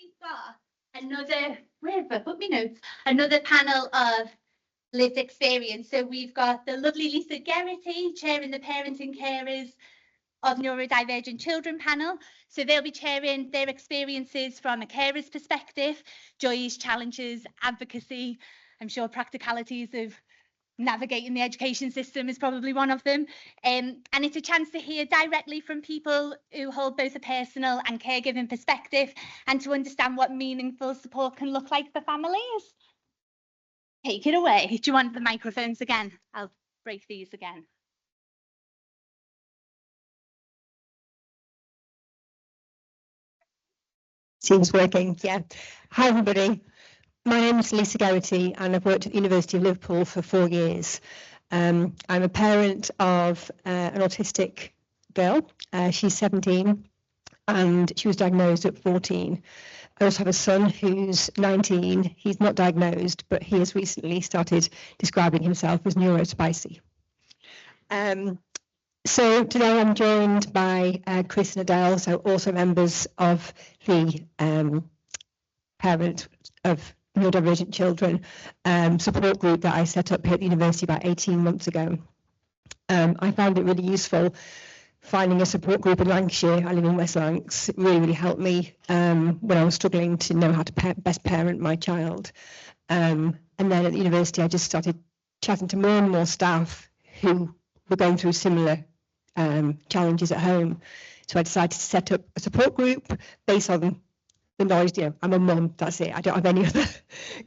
we've got another, where have I put my notes? Another panel of lived experience. So we've got the lovely Lisa Geraghty chairing the Parents and Carers of Neurodivergent Children panel. So they'll be sharing their experiences from a carer's perspective, joys, challenges, advocacy. I'm sure practicalities of navigating the education system is probably one of them. And it's a chance to hear directly from people who hold both a personal and caregiving perspective and to understand what meaningful support can look like for families. Take it away. Do you want the microphones again? I'll break these again. Seems working, yeah. Hi everybody, my name is Lisa Geraghty and I've worked at the University of Liverpool for 4 years. I'm a parent of an autistic girl. She's 17 and she was diagnosed at 14. I also have a son who's 19. He's not diagnosed, but he has recently started describing himself as neurospicy. So today I'm joined by Chris and Adele, so also members of the Parent of Neurodivergent Children support group that I set up here at the university about 18 months ago. I found it really useful finding a support group in Lancashire. I live in West Lancs. It really, really helped me when I was struggling to know how to best parent my child. And then at the university, I just started chatting to more and more staff who were going through similar challenges at home. So I decided to set up a support group based on the knowledge, I'm a mum, that's it. I don't have any other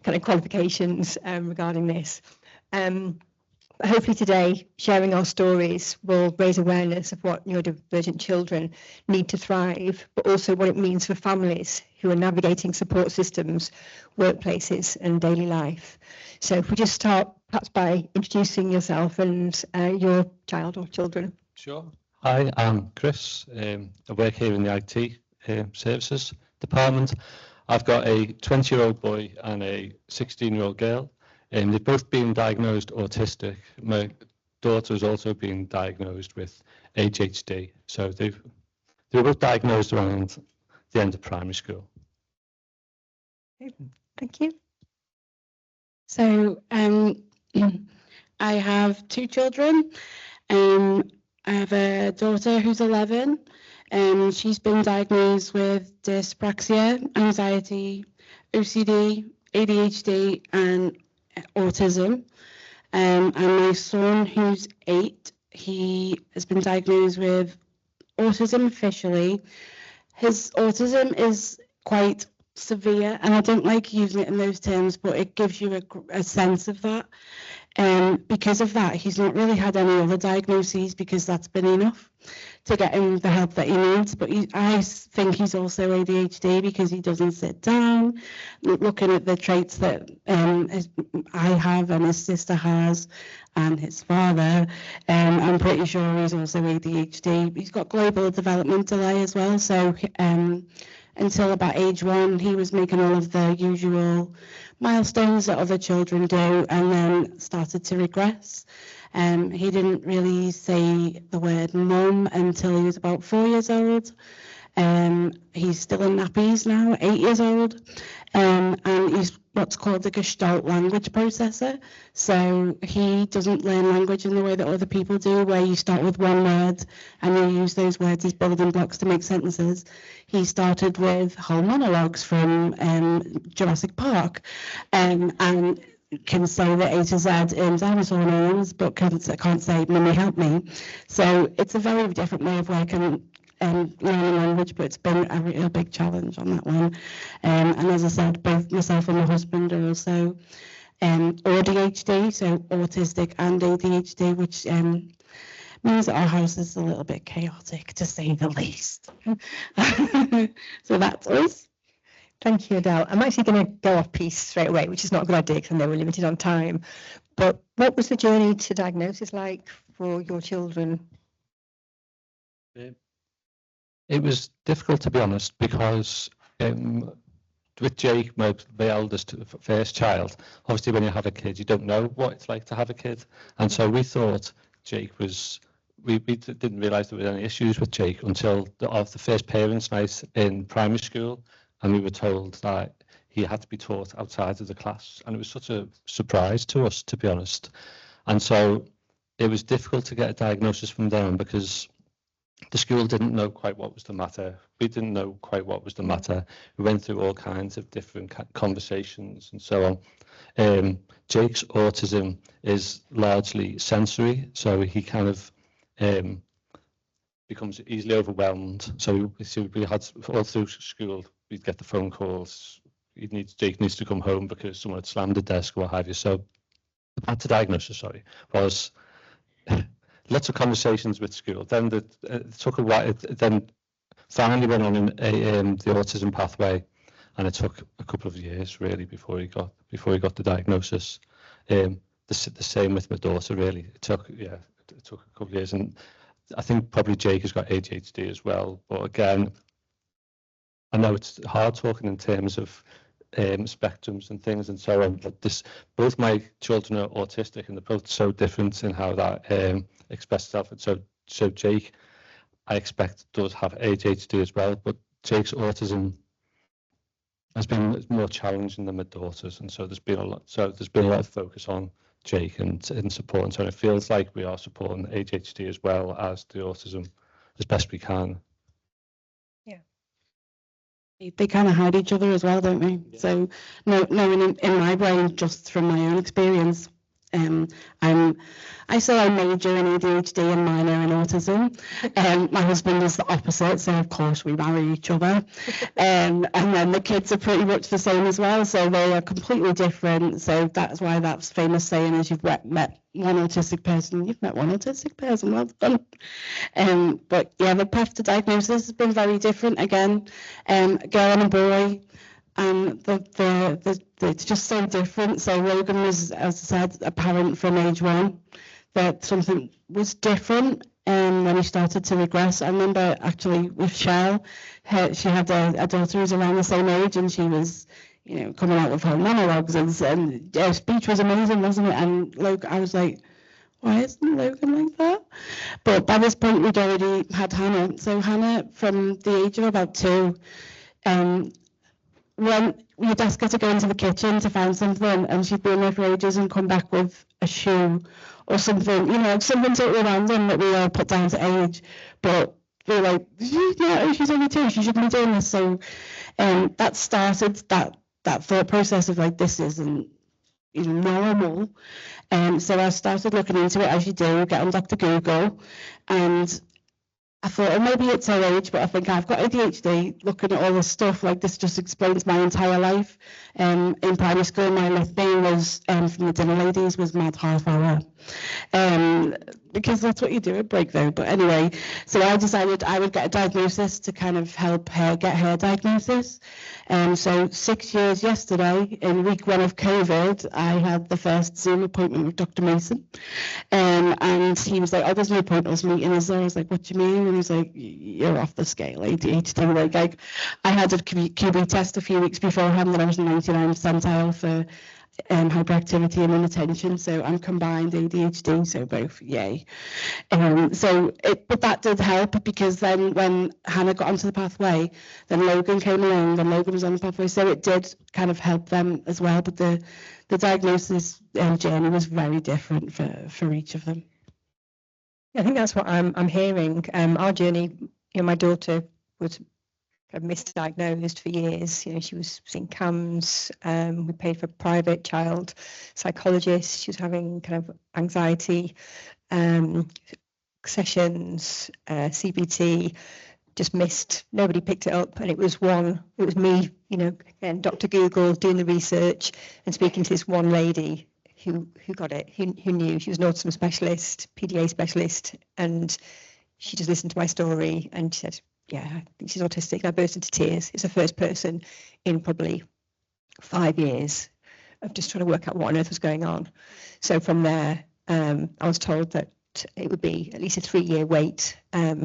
kind of qualifications regarding this. But hopefully today, sharing our stories will raise awareness of what neurodivergent children need to thrive, but also what it means for families who are navigating support systems, workplaces and daily life. So if we just start perhaps by introducing yourself and your child or children. Sure. Hi, I'm Chris. I work here in the IT services department. I've got a 20-year-old boy and a 16-year-old girl. They've both been diagnosed autistic. My daughter has also been diagnosed with ADHD. So they were both diagnosed around the end of primary school. Thank you. So I have 2 children. I have a daughter who's 11. She's been diagnosed with dyspraxia, anxiety, OCD, ADHD, and autism. And my son, who's 8, he has been diagnosed with autism officially. His autism is quite severe, and I don't like using it in those terms, but it gives you a sense of that. Because of that, he's not really had any other diagnoses because that's been enough to get him the help that he needs. But I think he's also ADHD because he doesn't sit down. Looking at the traits that I have and his sister has and his father, I'm pretty sure he's also ADHD. He's got global development delay as well. So until about age 1, he was making all of the usual milestones that other children do and then started to regress. He didn't really say the word mum until he was about 4 years old. He's still in nappies now, 8 years old, and he's what's called the Gestalt language processor. So he doesn't learn language in the way that other people do, where you start with one word and you use those words as building blocks to make sentences. He started with whole monologues from Jurassic Park, and can say the A to Z in dinosaur names, but can't say, "Mummy, help me." So it's a very different way of working and learning language, but it's been a real big challenge on that one. And as I said, both myself and my husband are also ADHD, so autistic and ADHD, which means that our house is a little bit chaotic, to say the least. So that's us. Thank you, Adele. I'm actually going to go off piece straight away, which is not a good idea because I know we're limited on time. But what was the journey to diagnosis like for your children? It was difficult, to be honest, because with Jake, my eldest first child, obviously when you have a kid, you don't know what it's like to have a kid. And so we thought Jake was, we didn't realise there were any issues with Jake until the first parents' night in primary school. and we were told that he had to be taught outside of the class, and it was such a surprise to us, to be honest. And so it was difficult to get a diagnosis from them because the school didn't know quite what was the matter. We didn't know quite what was the matter. We went through all kinds of different conversations and so on. Jake's autism is largely sensory, so he kind of becomes easily overwhelmed. So we had all through school, we'd get the phone calls. Jake needs to come home because someone had slammed the desk or what have you. So the path to diagnosis, was lots of conversations with school. Then it took a while. Then finally went on the autism pathway, and it took a couple of years really before he got the diagnosis. The same with my daughter. Really, it took a couple of years, and I think probably Jake has got ADHD as well. But again, I know it's hard talking in terms of spectrums and things and so on, but both my children are autistic, and they're both so different in how that expresses itself. And so Jake, I expect, does have ADHD as well, but Jake's autism has been more challenging than my daughter's, and so there's been a lot of focus on Jake and support, and so it feels like we are supporting ADHD as well as the autism as best we can. They kind of hide each other as well, don't they? Yeah. So, knowing in my brain, just from my own experience, I say I major in ADHD and minor in autism. My husband is the opposite, so of course we marry each other. And then the kids are pretty much the same as well, so they are completely different. So that's why that famous saying is, you've met one autistic person, you've met one autistic person, well done. But yeah, the path to diagnosis has been very different. Again, a girl and a boy. It's just so different. So Logan was, as I said, apparent from age 1 that something was different when he started to regress. I remember actually with Shell, she had a daughter who was around the same age, and she was, coming out with her monologues, and her speech was amazing, wasn't it? And Logan, I was like, why isn't Logan like that? But by this point, we'd already had Hannah. So Hannah, from the age of about 2, when you'd ask her to go into the kitchen to find something, and she'd be in there for ages and come back with a shoe or something, something totally random that we all put down to age. But we're like, she's only 2, she shouldn't be doing this. So that started that thought process of like, this isn't normal. So I started looking into it, as you do, get on Dr. Google, and I thought, maybe it's her age, but I think I've got ADHD. Looking at all this stuff, like, this just explains my entire life. In primary school, my nickname was, from the dinner ladies, was Mad Half Hour. Because that's what you do at break, though. But anyway, so I decided I would get a diagnosis to kind of help her get her diagnosis. So 6 years yesterday, in week 1 of COVID, I had the first Zoom appointment with Dr. Mason. And he was like, oh, there's no point in us meeting, is there? I was like, what do you mean? And he's like, you're off the scale, ADHD. Like I had a QB test a few weeks beforehand, and I was 99 percentile for hyperactivity and inattention, so I'm combined ADHD, so both, yay. But that did help, because then when Hannah got onto the pathway, then Logan came along, and Logan was on the pathway, so it did kind of help them as well. But the diagnosis journey was very different for each of them. I think that's what I'm hearing. Our journey, my daughter was misdiagnosed for years. She was seeing CAMS. We paid for a private child psychologist. She was having kind of anxiety sessions, CBT. Just missed. Nobody picked it up, and it was me. Again, Dr. Google, doing the research and speaking to this one lady who got it, who knew. She was an autism specialist, PDA specialist, and she just listened to my story and she said, yeah, I think she's autistic. And I burst into tears. It's the first person in probably 5 years of just trying to work out what on earth was going on. So from there, I was told that it would be at least a 3-year wait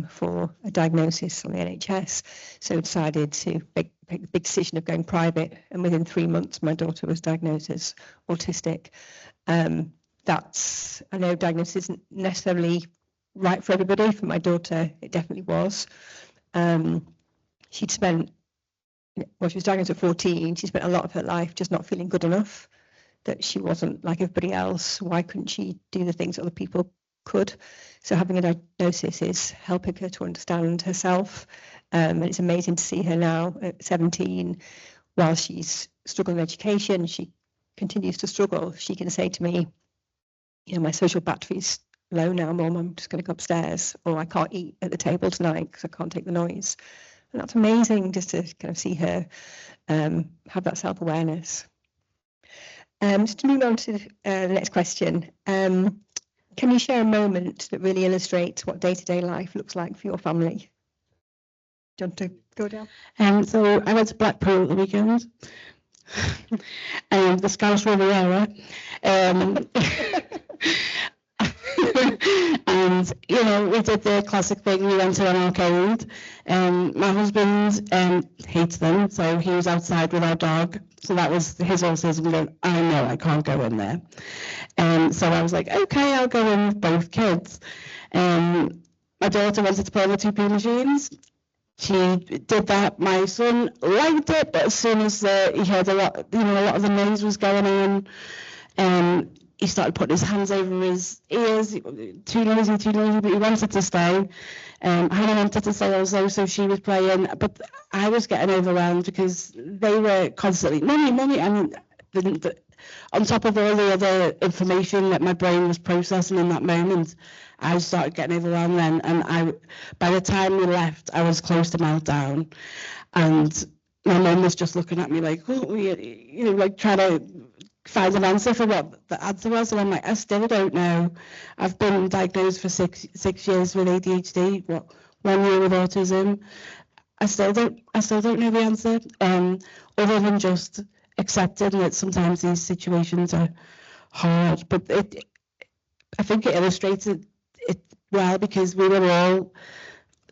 for a diagnosis on the NHS. So I decided to make the big decision of going private. And within 3 months, my daughter was diagnosed as autistic. I know diagnosis isn't necessarily right for everybody. For my daughter, it definitely was. She'd spent well, she was diagnosed at 14. She spent a lot of her life just not feeling good enough, that she wasn't like everybody else. Why couldn't she do the things other people could? So having a diagnosis is helping her to understand herself. And it's amazing to see her now at 17, while she's struggling in education, she continues to struggle. She can say to me, you know, my social battery's low now, Mum, I'm just going to go upstairs, or I can't eat at the table tonight because I can't take the noise. And that's amazing just to kind of see her have that self-awareness. Just to move on to the next question. Can you share a moment that really illustrates what day-to-day life looks like for your family? Do you want to go down? So I went to Blackpool at the weekend, the Scouse Riviera. And, you know, we did the classic thing, we went to an arcade. My husband hates them, so he was outside with our dog. So that was his autism going, I know I can't go in there. So I was like, okay, I'll go in with both kids. My daughter wanted to play on the 2P machines. She did that. My son liked it, but as soon as he heard a lot of the noise was going on, he started putting his hands over his ears. Too noisy, but he wanted to stay. Hannah wanted to stay also, so she was playing. But I was getting overwhelmed because they were constantly, Mummy. I mean, on top of all the other information that my brain was processing in that moment, I started getting overwhelmed then. And by the time we left, I was close to meltdown. And my mum was just looking at me like, oh, you know, like trying to find an answer for what the answer was. And I'm like, I still don't know. I've been diagnosed for six years with ADHD, 1 year with autism. I still don't know the answer. Other than just accepting that sometimes these situations are hard. But I think it illustrates it well, because we were all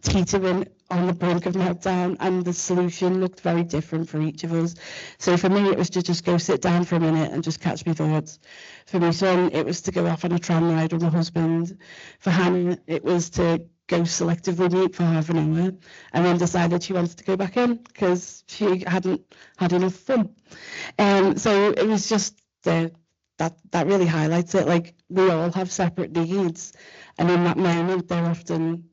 teetering on the brink of meltdown, and the solution looked very different for each of us. So for me, it was to just go sit down for a minute and just catch my thoughts. For my son, it was to go off on a tram ride with my husband. For Hannah, it was to go selectively mute for half an hour, and then decided she wanted to go back in because she hadn't had enough fun. So it was just that really highlights it. Like, we all have separate needs, and in that moment, they're often,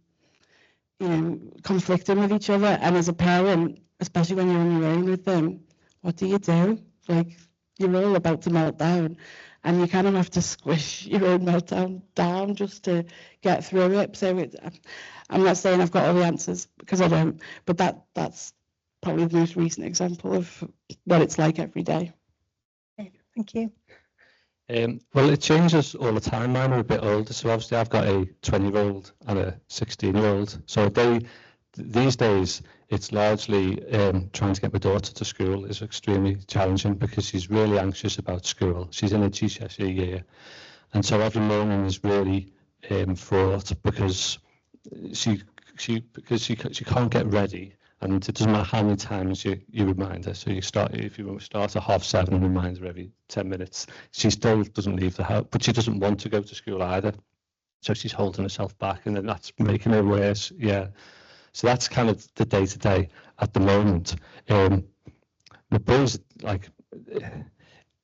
you know, conflicting with each other. And as a parent, especially when you're on your own with them, what do you do? Like, you're all about to melt down, and you kind of have to squish your own meltdown down just to get through it. So I'm not saying I've got all the answers, because I don't, but that's probably the most recent example of what it's like every day. Thank you. Well, it changes all the time. Mine are a bit older, so obviously I've got a 20-year-old and a 16-year-old. So these days, it's largely trying to get my daughter to school is extremely challenging, because she's really anxious about school. She's in a GCSE year, and so every morning is really fraught, because she can't get ready. And it doesn't matter how many times you remind her. So if you start at 7:30 and remind her every 10 minutes, she still doesn't leave the house, but she doesn't want to go to school either. So she's holding herself back, and then that's making her worse. Yeah. So that's kind of the day-to-day at the moment. The boy's like,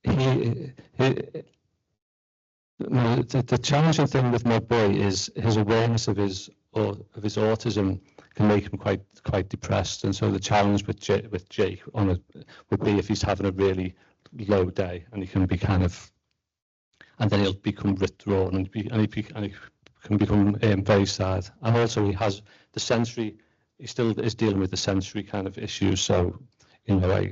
the challenging thing with my boy is his awareness of his autism can make him quite depressed, and so the challenge with Jake would be if he's having a really low day, and he can be kind of, and then he'll become withdrawn, and he can become very sad. And also he has the sensory, he still is dealing with the sensory kind of issues. So, you know,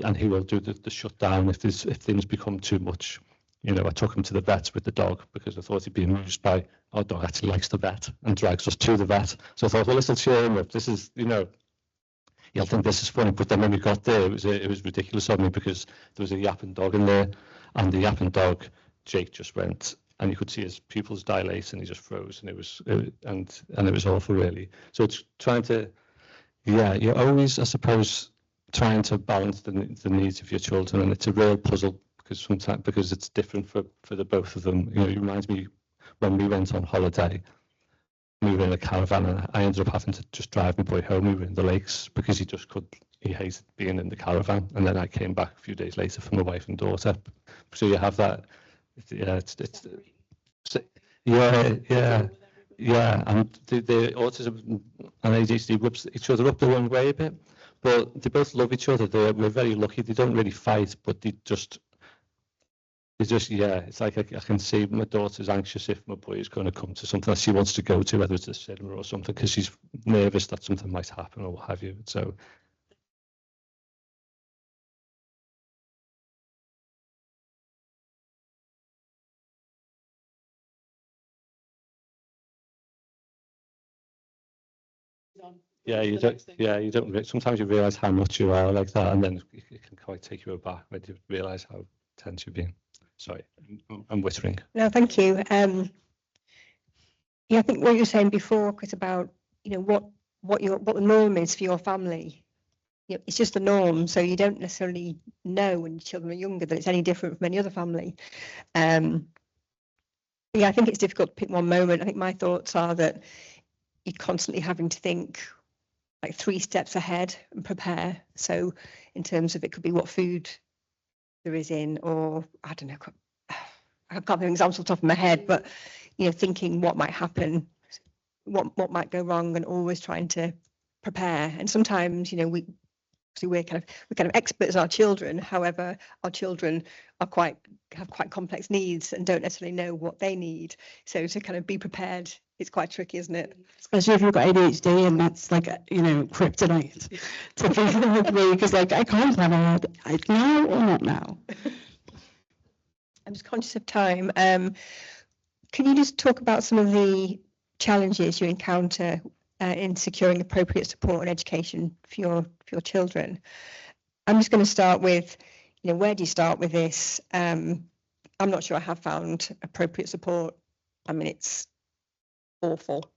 and he will do the shutdown if things become too much. You know, I took him to the vet with the dog because I thought he'd be amused by our dog actually likes the vet and drags us to the vet. So I thought, well, this will cheer him up. This is, you know, he'll think this is funny. But then when we got there, it was ridiculous of me, because there was a yapping dog in there, and the yapping dog, Jake, just went, and you could see his pupils dilate, and he just froze, and it was awful, really. So it's trying to, yeah, you're always, I suppose, trying to balance the needs of your children, and it's a real puzzle. Because it's different for the both of them. You know, it reminds me when we went on holiday, we were in a caravan, and I ended up having to just drive my boy home. We were in the lakes because he he hated being in the caravan, and then I came back a few days later for my wife and daughter. So you have that. Yeah, yeah, and the autism and ADHD whips each other up the wrong way a bit, but they both love each other. We're very lucky. They don't really fight, but they just yeah. It's like I can see my daughter's anxious if my boy is going to come to something that she wants to go to, whether it's a cinema or something, because she's nervous that something might happen or what have you. So. Yeah, you don't. Yeah, you don't. Sometimes you realise how much you are like that, and then it can quite take you aback when you realise how tense you're being. Sorry, I'm whittering. No, thank you. Yeah, I think what you were saying before, Chris, about what the norm is for your family. It's just the norm, so you don't necessarily know when your children are younger that it's any different from any other family. Yeah, I think it's difficult to pick one moment. I think my thoughts are that you're constantly having to think like 3 steps ahead and prepare. So in terms of, it could be what food there is in, or I don't know, I can't think of examples off the top of my head, but thinking what might happen, what might go wrong, and always trying to prepare. And sometimes we're kind of experts on our children. However, our children have quite complex needs and don't necessarily know what they need. So to kind of be prepared, it's quite tricky, isn't it? Especially if you've got ADHD, and that's like kryptonite to be with me, because like I can't plan ahead. Now or not now. I'm just conscious of time. Can you just talk about some of the challenges you encounter in securing appropriate support and education for your children? I'm just going to start with, where do you start with this? I'm not sure I have found appropriate support. I mean, it's awful.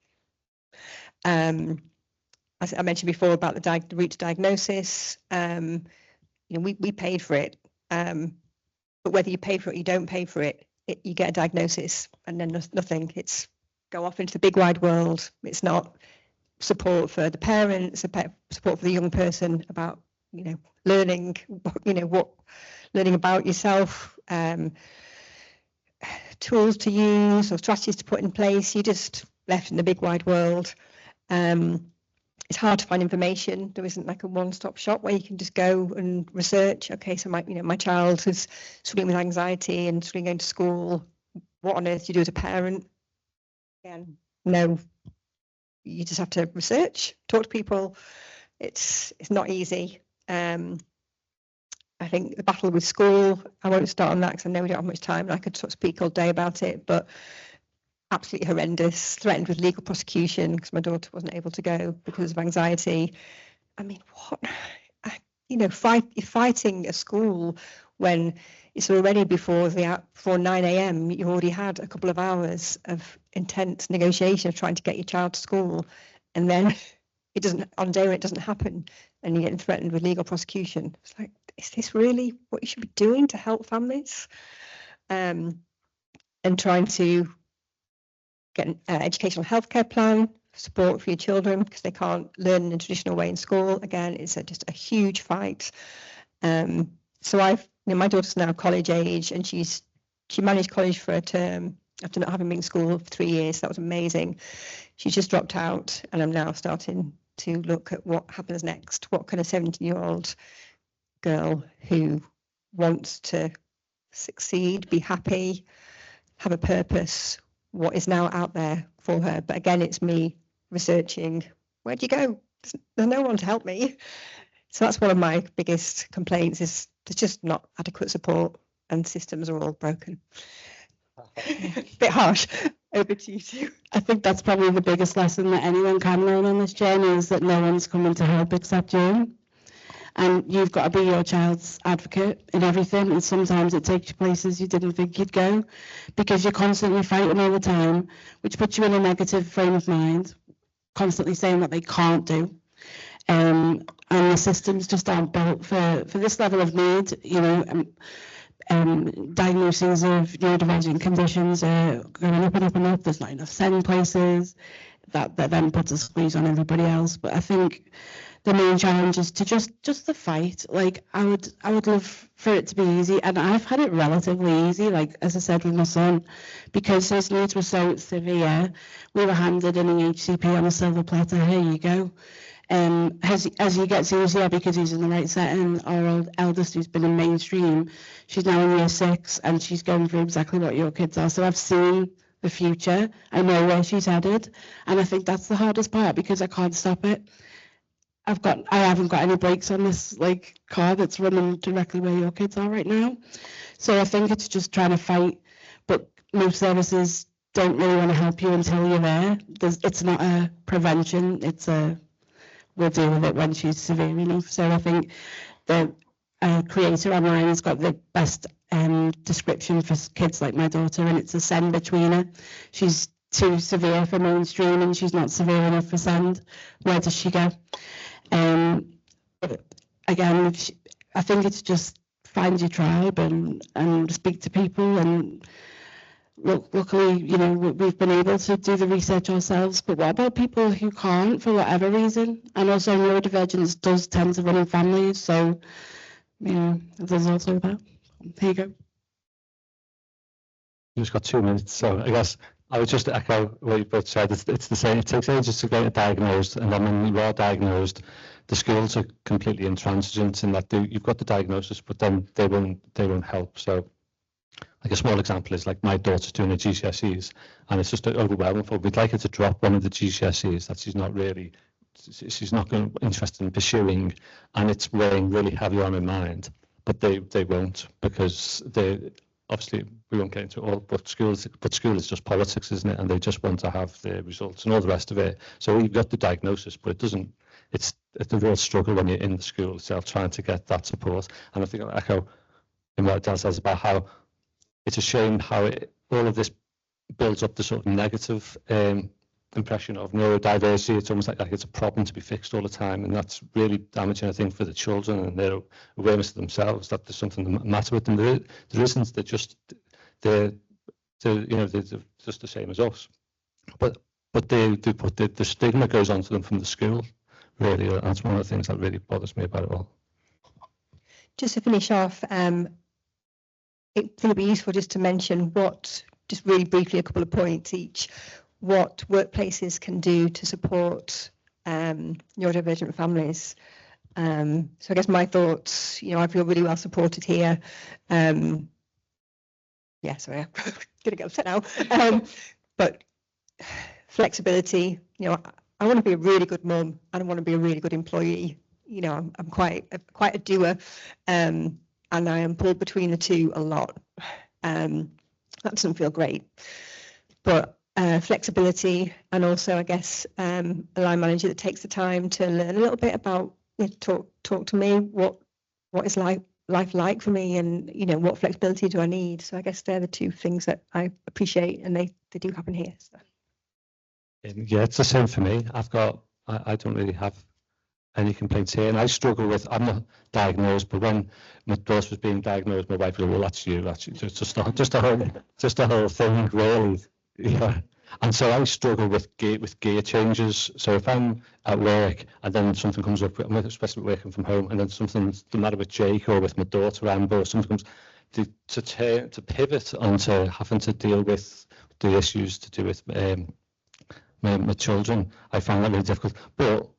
As I mentioned before about the route to diagnosis, we paid for it, but whether you pay for it or you don't pay for it, you get a diagnosis and then nothing. It's go off into the big wide world. It's not support for the parents, support for the young person about learning learning about yourself, tools to use or strategies to put in place. You're just left in the big wide world. It's hard to find information. There isn't like a one-stop shop where you can just go and research. Okay, so my child is struggling with anxiety and struggling going to school. What on earth do you do as a parent? Again, no. You just have to research, talk to people. It's not easy. I think the battle with school, I won't start on that because I know we don't have much time and I could sort of speak all day about it, but absolutely horrendous, threatened with legal prosecution because my daughter wasn't able to go because of anxiety. I mean, what? Fighting a school when it's already before 9 a.m. You've already had a couple of hours of intense negotiation of trying to get your child to school, and then it doesn't, on a day when it doesn't happen, and you're getting threatened with legal prosecution. It's like, is this really what you should be doing to help families? And trying to get an educational healthcare plan, support for your children because they can't learn in a traditional way in school. Again, it's just a huge fight. So my daughter's now college age, and she managed college for a term after not having been in school for 3 years. That was amazing. She's just dropped out, and I'm now starting to look at what happens next. What can a 17-year-old girl who wants to succeed, be happy, have a purpose, what is now out there for her? But again, it's me researching, where do you go? There's no one to help me. So that's one of my biggest complaints, is there's just not adequate support and systems are all broken. Bit harsh. Over to you two. I think that's probably the biggest lesson that anyone can learn on this journey, is that no one's coming to help except you. And you've got to be your child's advocate in everything. And sometimes it takes you places you didn't think you'd go, because you're constantly fighting all the time, which puts you in a negative frame of mind, constantly saying what they can't do. And the systems just aren't built for this level of need. Diagnoses of neurodivergent conditions are going up and up and up. There's not enough SEND places. that then puts a squeeze on everybody else. But I think the main challenge is to just the fight. Like I would love for it to be easy, and I've had it relatively easy. Like as I said with my son, because his needs were so severe, we were handed an EHCP on a silver platter. Here you go. As he gets easier because he's in the right setting, our eldest, who's been in mainstream, she's now in year 6 and she's going through exactly what your kids are. So I've seen the future. I know where she's headed, and I think that's the hardest part because I can't stop it. I haven't got any brakes on this like car that's running directly where your kids are right now. So I think it's just trying to fight. But most services don't really want to help you until you're there. It's not a prevention. It's a we'll deal with it when she's severe enough. So I think the creator online has got the best description for kids like my daughter, and it's a send betweener. She's too severe for mainstream and she's not severe enough for send. Where does she go? But again, I think it's just find your tribe and speak to people. And luckily, you know, we've been able to do the research ourselves. But what about people who can't for whatever reason? And also neurodivergence does tend to run in families. So, you know, there's also that. Here you go. You've just got 2 minutes, so I guess I would just echo what you both said. It's the same. It takes ages to get it diagnosed, and then when you are diagnosed, the schools are completely intransigent in that you've got the diagnosis, but then they won't help. So, like a small example is like my daughter's doing her GCSEs, and it's just overwhelming for her. We'd like her to drop one of the GCSEs that she's not interested in pursuing, and it's weighing really heavy on her mind. But they won't, because obviously we won't get into it all, but school is just politics, isn't it? And they just want to have the results and all the rest of it. So we've got the diagnosis, but it's a real struggle when you're in the school itself trying to get that support. And I think I echo in what Dan says about how it's a shame how all of this builds up the sort of negative impression of neurodiversity. It's almost like it's a problem to be fixed all the time, and that's really damaging, I think, for the children and their awareness of themselves that there's something the matter with them. There isn't. They're just they're just the same as us, but the stigma goes on to them from the school. Really, that's one of the things that really bothers me about it all. Just to finish off, I think it'd be useful just to mention just really briefly, a couple of points each, what workplaces can do to support neurodivergent families. So I guess my thoughts, I feel really well supported here. Sorry, I'm gonna get upset now. But flexibility, I want to be a really good mum and I want to be a really good employee. I'm quite a doer, and I am pulled between the two a lot. That doesn't feel great, but flexibility, and also I guess a line manager that takes the time to learn a little bit about, talk to me, what is life like for me, and what flexibility do I need. So I guess they're the two things that I appreciate, and they do happen here. So. Yeah, it's the same for me. I don't really have any complaints here, and I struggle with, I'm not diagnosed, but when my daughter was being diagnosed, my wife was, well, that's just a whole thing, really. Yeah. And so I struggle with gear changes. So if I'm at work and then something comes up, especially working from home, and then something's the matter with Jake or with my daughter Amber, or something comes to pivot onto having to deal with the issues to do with my children, I find that really difficult. But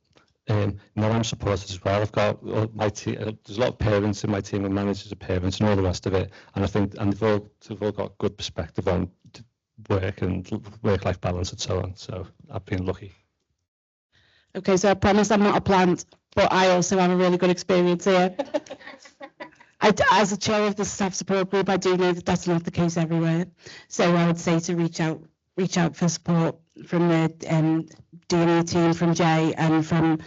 now I'm supported as well. I've got my team. There's a lot of parents in my team and managers of parents and all the rest of it. And I think, and they've all got good perspective on work and work-life balance and so on. So I've been lucky. Okay, so I promise I'm not a plant, but I also have a really good experience here. As a chair of the staff support group, I do know that that's not the case everywhere. So I would say to reach out for support from the D&E team, from Jay, and from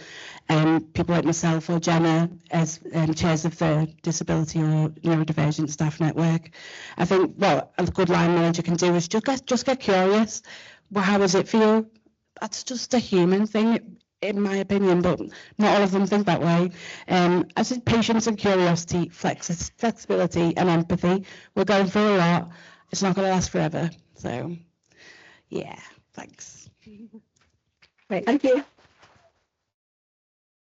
people like myself or Jenna as chairs of the Disability or Neurodivergent Staff Network. I think what a good line manager can do is just get curious. Well, how does it feel? That's just a human thing, in my opinion, but not all of them think that way. I said patience and curiosity, flexibility and empathy. We're going through a lot. It's not going to last forever. So, yeah, thanks. Great, thank you.